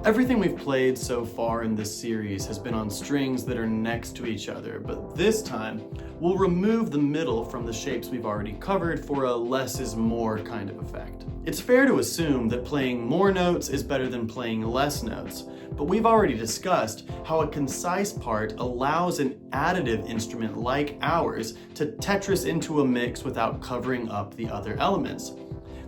Everything we've played so far in this series has been on strings that are next to each other, but this time we'll remove the middle from the shapes we've already covered for a less is more kind of effect. It's fair to assume that playing more notes is better than playing less notes, but we've already discussed how a concise part allows an additive instrument like ours to Tetris into a mix without covering up the other elements.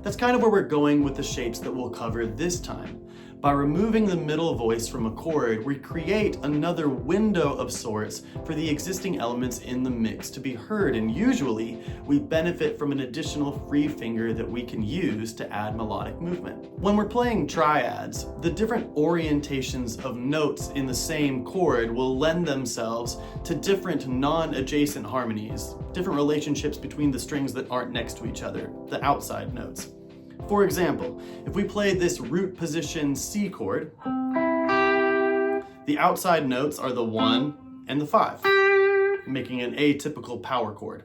That's kind of where we're going with the shapes that we'll cover this time. By removing the middle voice from a chord, we create another window of sorts for the existing elements in the mix to be heard, and usually we benefit from an additional free finger that we can use to add melodic movement. When we're playing triads, the different orientations of notes in the same chord will lend themselves to different non-adjacent harmonies, different relationships between the strings that aren't next to each other, the outside notes. For example, if we play this root position C chord, the outside notes are the 1 and the 5, making an atypical power chord.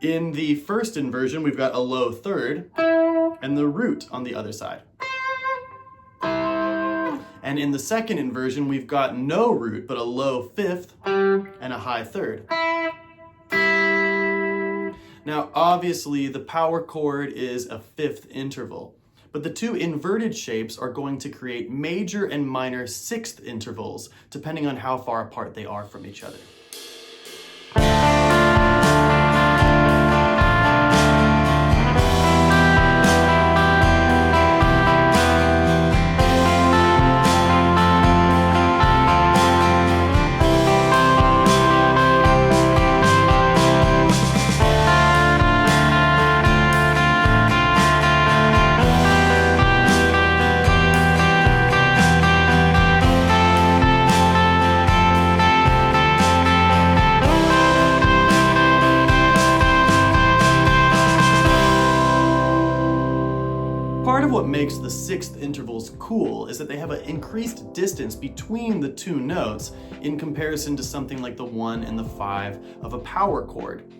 In the first inversion, we've got a low third and the root on the other side. And in the second inversion, we've got no root, but a low fifth and a high third. Now, obviously, the power chord is a fifth interval, but the two inverted shapes are going to create major and minor sixth intervals, depending on how far apart they are from each other. Part of what makes the sixth intervals cool is that they have an increased distance between the two notes in comparison to something like the 1 and the 5 of a power chord.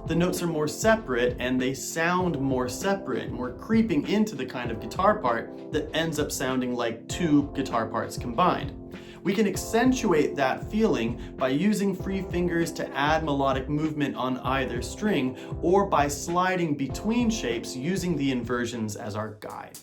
The notes are more separate and they sound more separate, and we're creeping into the kind of guitar part that ends up sounding like two guitar parts combined. We can accentuate that feeling by using free fingers to add melodic movement on either string, or by sliding between shapes using the inversions as our guide.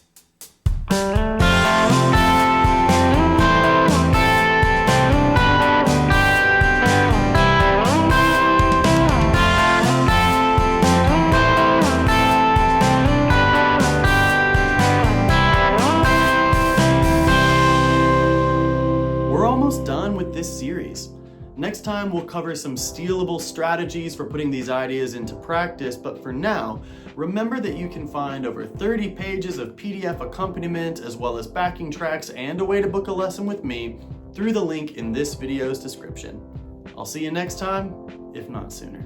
Done with this series. Next time we'll cover some stealable strategies for putting these ideas into practice, but for now, remember that you can find over 30 pages of PDF accompaniment as well as backing tracks and a way to book a lesson with me through the link in this video's description. I'll see you next time, if not sooner.